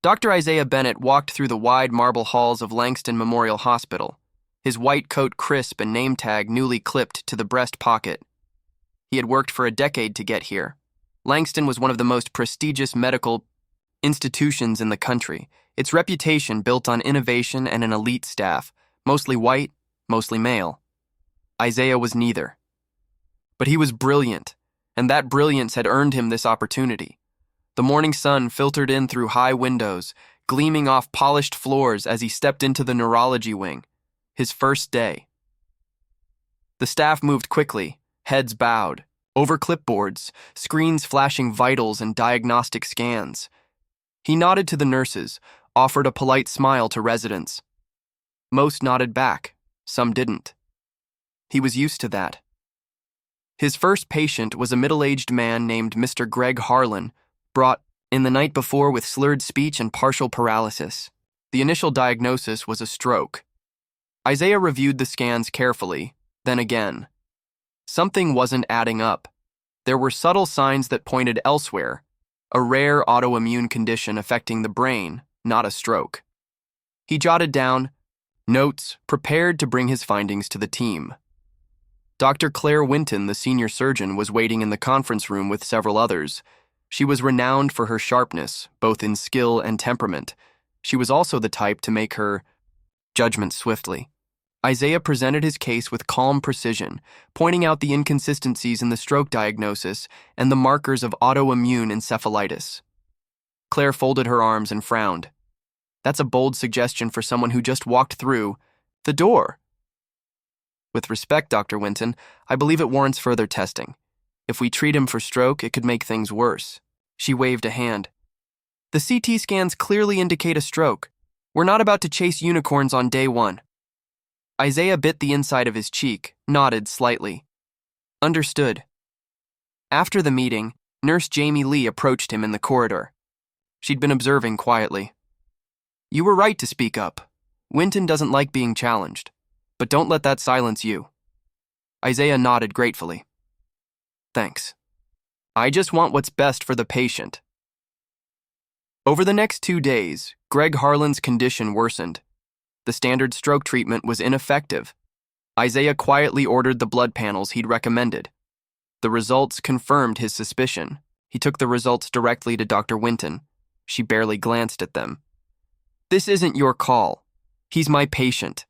Dr. Isaiah Bennett walked through the wide marble halls of Langston Memorial Hospital, his white coat crisp and name tag newly clipped to the breast pocket. He had worked for a decade to get here. Langston was one of the most prestigious medical institutions in the country, its reputation built on innovation and an elite staff, mostly white, mostly male. Isaiah was neither. But he was brilliant, and that brilliance had earned him this opportunity. The morning sun filtered in through high windows, gleaming off polished floors as he stepped into the neurology wing, his first day. The staff moved quickly, heads bowed, over clipboards, screens flashing vitals and diagnostic scans. He nodded to the nurses, offered a polite smile to residents. Most nodded back, some didn't. He was used to that. His first patient was a middle-aged man named Mr. Greg Harlan, brought in the night before with slurred speech and partial paralysis. The initial diagnosis was a stroke. Isaiah reviewed the scans carefully, then again. Something wasn't adding up. There were subtle signs that pointed elsewhere, a rare autoimmune condition affecting the brain, not a stroke. He jotted down notes, prepared to bring his findings to the team. Dr. Claire Winton, the senior surgeon, was waiting in the conference room with several others. She was renowned for her sharpness, both in skill and temperament. She was also the type to make her judgment swiftly. Isaiah presented his case with calm precision, pointing out the inconsistencies in the stroke diagnosis and the markers of autoimmune encephalitis. Claire folded her arms and frowned. That's a bold suggestion for someone who just walked through the door. With respect, Dr. Winton, I believe it warrants further testing. If we treat him for stroke, it could make things worse. She waved a hand. The CT scans clearly indicate a stroke. We're not about to chase unicorns on day one. Isaiah bit the inside of his cheek, nodded slightly. Understood. After the meeting, Nurse Jamie Lee approached him in the corridor. She'd been observing quietly. You were right to speak up. Winton doesn't like being challenged, but don't let that silence you. Isaiah nodded gratefully. Thanks. I just want what's best for the patient. Over the next 2 days, Greg Harlan's condition worsened. The standard stroke treatment was ineffective. Isaiah quietly ordered the blood panels he'd recommended. The results confirmed his suspicion. He took the results directly to Dr. Winton. She barely glanced at them. This isn't your call. He's my patient.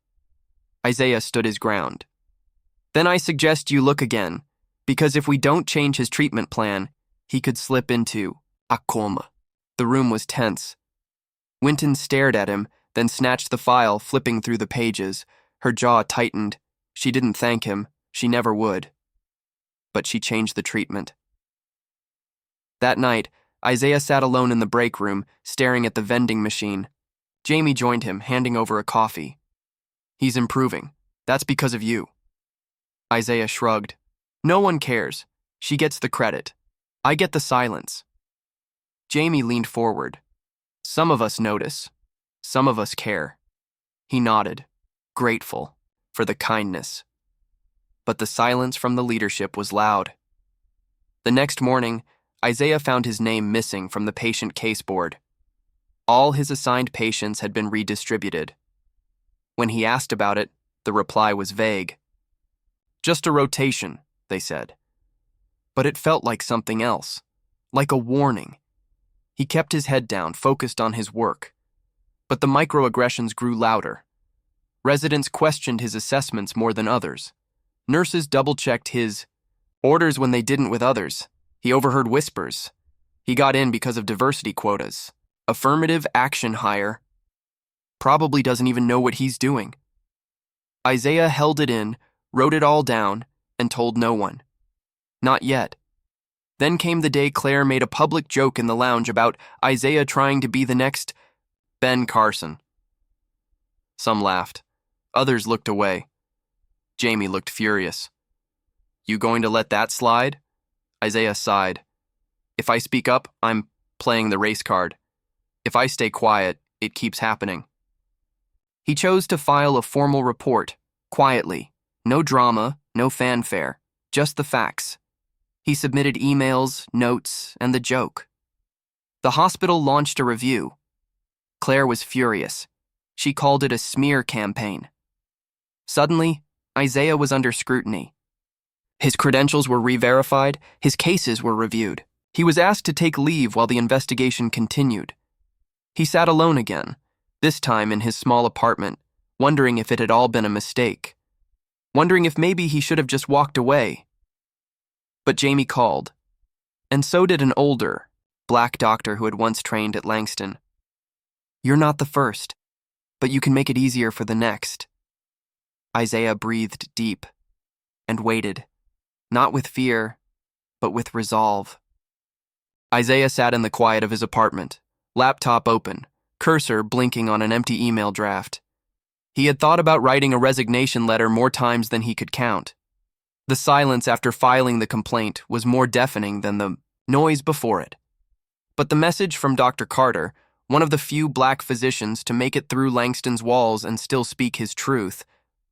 Isaiah stood his ground. Then I suggest you look again, because if we don't change his treatment plan, he could slip into a coma. The room was tense. Winton stared at him, then snatched the file, flipping through the pages. Her jaw tightened. She didn't thank him. She never would. But she changed the treatment. That night, Isaiah sat alone in the break room, staring at the vending machine. Jamie joined him, handing over a coffee. He's improving. That's because of you. Isaiah shrugged. No one cares. She gets the credit. I get the silence. Jamie leaned forward. Some of us notice. Some of us care. He nodded, grateful for the kindness. But the silence from the leadership was loud. The next morning, Isaiah found his name missing from the patient case board. All his assigned patients had been redistributed. When he asked about it, the reply was vague. Just a rotation, they said. But it felt like something else, like a warning. He kept his head down, focused on his work. But the microaggressions grew louder. Residents questioned his assessments more than others. Nurses double-checked his orders when they didn't with others. He overheard whispers. He got in because of diversity quotas. Affirmative action hire. Probably doesn't even know what he's doing. Isaiah held it in, wrote it all down, and told no one. Not yet. Then came the day Claire made a public joke in the lounge about Isaiah trying to be the next Ben Carson. Some laughed. Others looked away. Jamie looked furious. You going to let that slide? Isaiah sighed. If I speak up, I'm playing the race card. If I stay quiet, it keeps happening. He chose to file a formal report, quietly. No drama, no fanfare, just the facts. He submitted emails, notes, and the joke. The hospital launched a review. Claire was furious. She called it a smear campaign. Suddenly, Isaiah was under scrutiny. His credentials were re-verified, his cases were reviewed. He was asked to take leave while the investigation continued. He sat alone again, this time in his small apartment, wondering if it had all been a mistake. Wondering if maybe he should have just walked away. But Jamie called, and so did an older, black doctor who had once trained at Langston. "You're not the first, but you can make it easier for the next." Isaiah breathed deep and waited, not with fear, but with resolve. Isaiah sat in the quiet of his apartment, laptop open, cursor blinking on an empty email draft. He had thought about writing a resignation letter more times than he could count. The silence after filing the complaint was more deafening than the noise before it. But the message from Dr. Carter, one of the few black physicians to make it through Langston's walls and still speak his truth,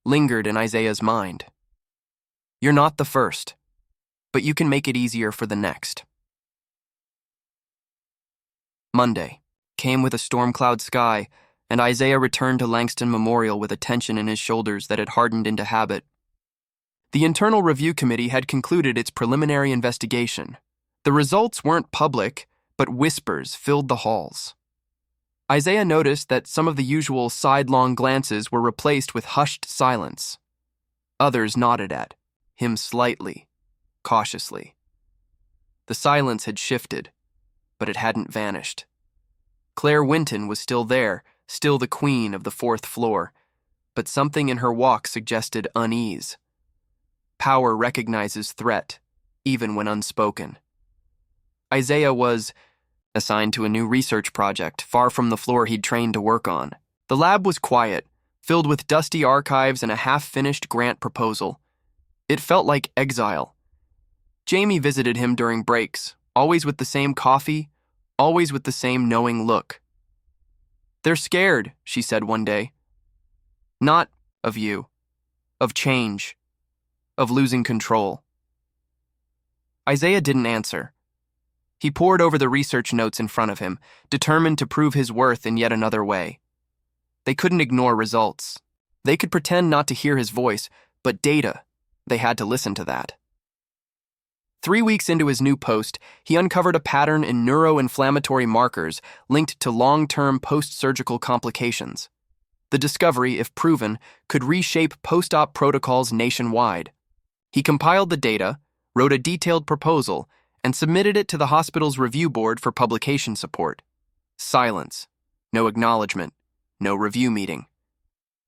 lingered in Isaiah's mind. "You're not the first, but you can make it easier for the next." Monday came with a storm-cloud sky, and Isaiah returned to Langston Memorial with a tension in his shoulders that had hardened into habit. The Internal Review Committee had concluded its preliminary investigation. The results weren't public, but whispers filled the halls. Isaiah noticed that some of the usual sidelong glances were replaced with hushed silence. Others nodded at him slightly, cautiously. The silence had shifted, but it hadn't vanished. Claire Winton was still there, still the queen of the fourth floor, but something in her walk suggested unease. Power recognizes threat, even when unspoken. Isaiah was assigned to a new research project far from the floor he'd trained to work on. The lab was quiet, filled with dusty archives and a half-finished grant proposal. It felt like exile. Jamie visited him during breaks, always with the same coffee, always with the same knowing look. "They're scared," she said one day. "Not of you, of change, of losing control." Isaiah didn't answer. He pored over the research notes in front of him, determined to prove his worth in yet another way. They couldn't ignore results. They could pretend not to hear his voice, but data, they had to listen to that. 3 weeks into his new post, he uncovered a pattern in neuroinflammatory markers linked to long-term post-surgical complications. The discovery, if proven, could reshape post-op protocols nationwide. He compiled the data, wrote a detailed proposal, and submitted it to the hospital's review board for publication support. Silence. No acknowledgement. No review meeting.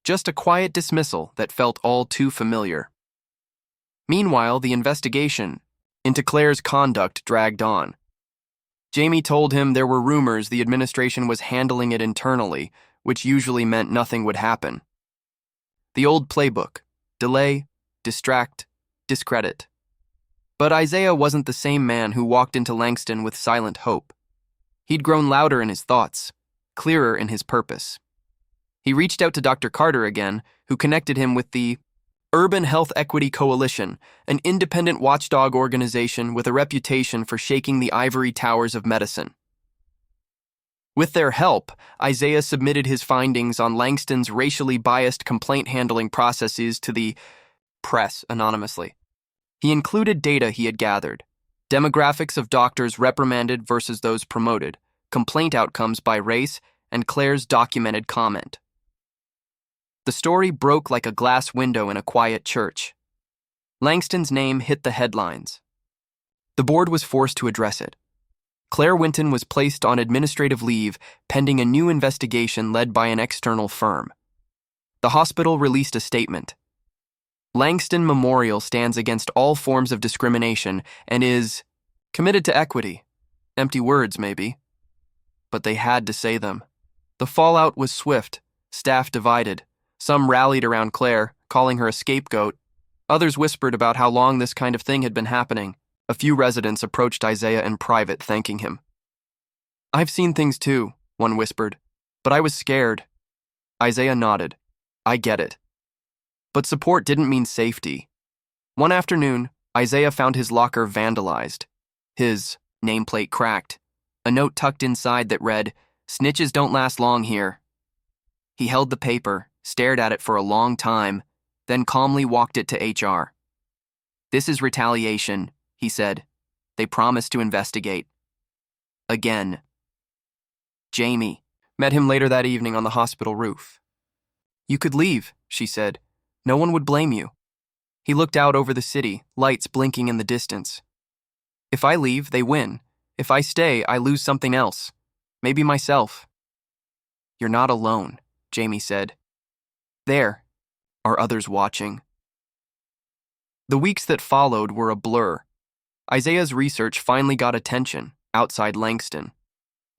Just a quiet dismissal that felt all too familiar. Meanwhile, the investigation into Claire's conduct dragged on. Jamie told him there were rumors the administration was handling it internally, which usually meant nothing would happen. The old playbook: delay, distract, discredit. But Isaiah wasn't the same man who walked into Langston with silent hope. He'd grown louder in his thoughts, clearer in his purpose. He reached out to Dr. Carter again, who connected him with the Urban Health Equity Coalition, an independent watchdog organization with a reputation for shaking the ivory towers of medicine. With their help, Isaiah submitted his findings on Langston's racially biased complaint handling processes to the press anonymously. He included data he had gathered: demographics of doctors reprimanded versus those promoted, complaint outcomes by race, and Claire's documented comment. The story broke like a glass window in a quiet church. Langston's name hit the headlines. The board was forced to address it. Claire Winton was placed on administrative leave pending a new investigation led by an external firm. The hospital released a statement. Langston Memorial stands against all forms of discrimination and is committed to equity. Empty words, maybe. But they had to say them. The fallout was swift, staff divided. Some rallied around Claire, calling her a scapegoat. Others whispered about how long this kind of thing had been happening. A few residents approached Isaiah in private, thanking him. "I've seen things too," one whispered, "but I was scared." Isaiah nodded. "I get it." But support didn't mean safety. One afternoon, Isaiah found his locker vandalized. His nameplate cracked. A note tucked inside that read, Snitches don't last long here. He held the paper, stared at it for a long time, then calmly walked it to HR. This is retaliation, he said. They promised to investigate. Again. Jamie met him later that evening on the hospital roof. You could leave, she said. No one would blame you. He looked out over the city, lights blinking in the distance. If I leave, they win. If I stay, I lose something else. Maybe myself. You're not alone, Jamie said. There are others watching. The weeks that followed were a blur. Isaiah's research finally got attention outside Langston.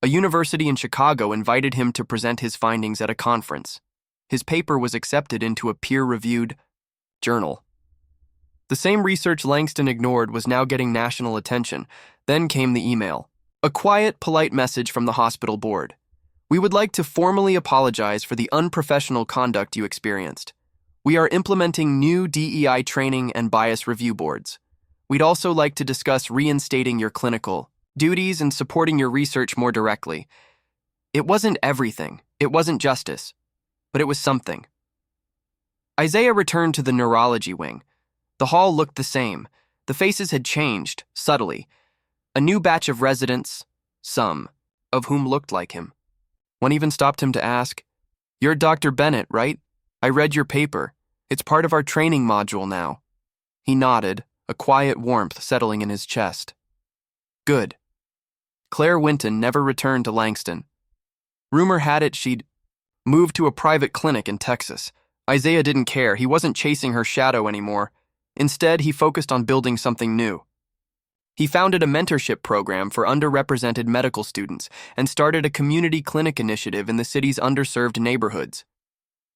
A university in Chicago invited him to present his findings at a conference. His paper was accepted into a peer-reviewed journal. The same research Langston ignored was now getting national attention. Then came the email. A quiet, polite message from the hospital board. We would like to formally apologize for the unprofessional conduct you experienced. We are implementing new DEI training and bias review boards. We'd also like to discuss reinstating your clinical duties and supporting your research more directly. It wasn't everything. It wasn't justice. But it was something. Isaiah returned to the neurology wing. The hall looked the same. The faces had changed, subtly. A new batch of residents, some of whom looked like him. One even stopped him to ask, You're Dr. Bennett, right? I read your paper. It's part of our training module now. He nodded, a quiet warmth settling in his chest. Good. Claire Winton never returned to Langston. Rumor had it she'd moved to a private clinic in Texas. Isaiah didn't care. He wasn't chasing her shadow anymore. Instead, he focused on building something new. He founded a mentorship program for underrepresented medical students and started a community clinic initiative in the city's underserved neighborhoods.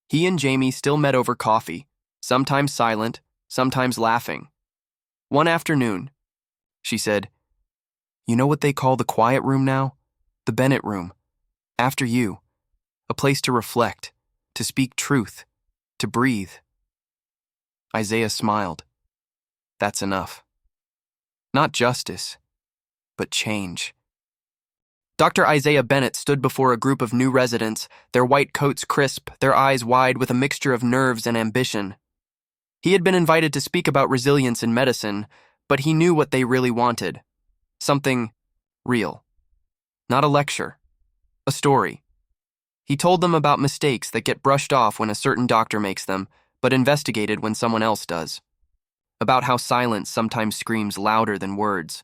He and Jamie still met over coffee, sometimes silent, sometimes laughing. One afternoon, she said, You know what they call the quiet room now? The Bennett room. After you. A place to reflect, to speak truth, to breathe. Isaiah smiled. That's enough. Not justice, but change. Dr. Isaiah Bennett stood before a group of new residents, their white coats crisp, their eyes wide with a mixture of nerves and ambition. He had been invited to speak about resilience in medicine, but he knew what they really wanted. Something real. Not a lecture. A story. He told them about mistakes that get brushed off when a certain doctor makes them, but investigated when someone else does. About how silence sometimes screams louder than words.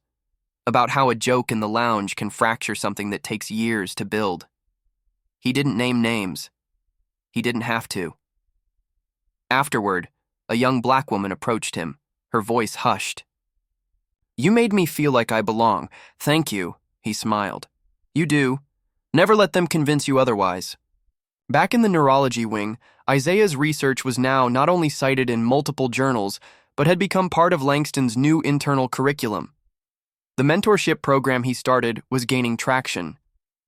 About how a joke in the lounge can fracture something that takes years to build. He didn't name names. He didn't have to. Afterward, a young black woman approached him, her voice hushed. You made me feel like I belong. Thank you, he smiled. You do. Never let them convince you otherwise. Back in the neurology wing, Isaiah's research was now not only cited in multiple journals, but had become part of Langston's new internal curriculum. The mentorship program he started was gaining traction.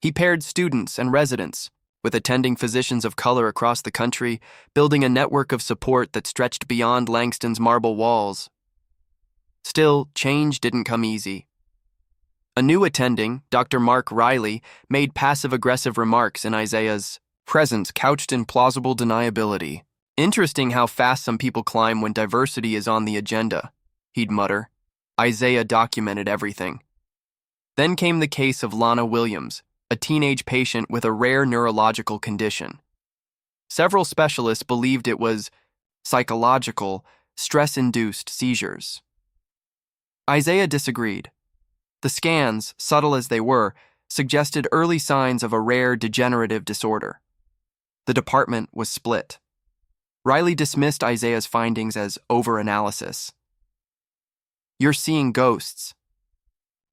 He paired students and residents with attending physicians of color across the country, building a network of support that stretched beyond Langston's marble walls. Still, change didn't come easy. A new attending, Dr. Mark Riley, made passive-aggressive remarks in Isaiah's presence couched in plausible deniability. Interesting how fast some people climb when diversity is on the agenda, he'd mutter. Isaiah documented everything. Then came the case of Lana Williams, a teenage patient with a rare neurological condition. Several specialists believed it was psychological, stress-induced seizures. Isaiah disagreed. The scans, subtle as they were, suggested early signs of a rare degenerative disorder. The department was split. Riley dismissed Isaiah's findings as overanalysis. You're seeing ghosts.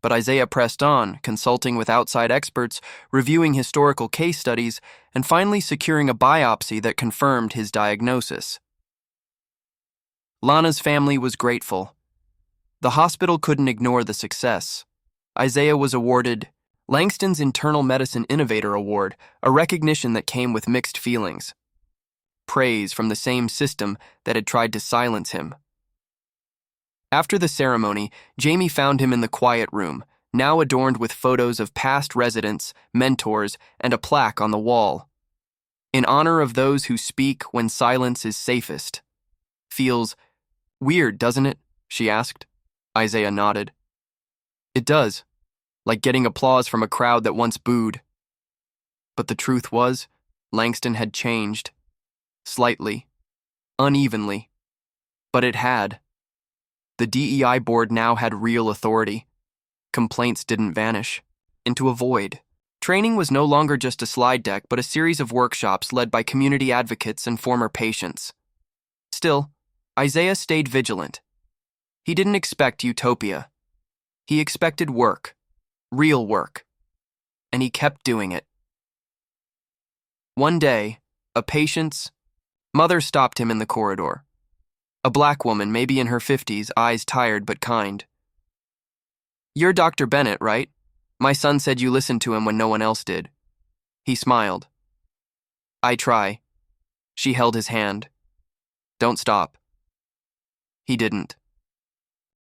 But Isaiah pressed on, consulting with outside experts, reviewing historical case studies, and finally securing a biopsy that confirmed his diagnosis. Lana's family was grateful. The hospital couldn't ignore the success. Isaiah was awarded Langston's Internal Medicine Innovator Award, a recognition that came with mixed feelings. Praise from the same system that had tried to silence him. After the ceremony, Jamie found him in the quiet room, now adorned with photos of past residents, mentors, and a plaque on the wall. In honor of those who speak when silence is safest. Feels weird, doesn't it? She asked. Isaiah nodded. It does, like getting applause from a crowd that once booed. But the truth was, Langston had changed. Slightly. Unevenly. But it had. The DEI board now had real authority. Complaints didn't vanish into a void. Training was no longer just a slide deck, but a series of workshops led by community advocates and former patients. Still, Isaiah stayed vigilant. He didn't expect utopia. He expected work, real work, and he kept doing it. One day, a patient's mother stopped him in the corridor. A black woman, maybe in her 50s, eyes tired but kind. "You're Dr. Bennett, right? My son said you listened to him when no one else did." He smiled. "I try." She held his hand. "Don't stop." He didn't.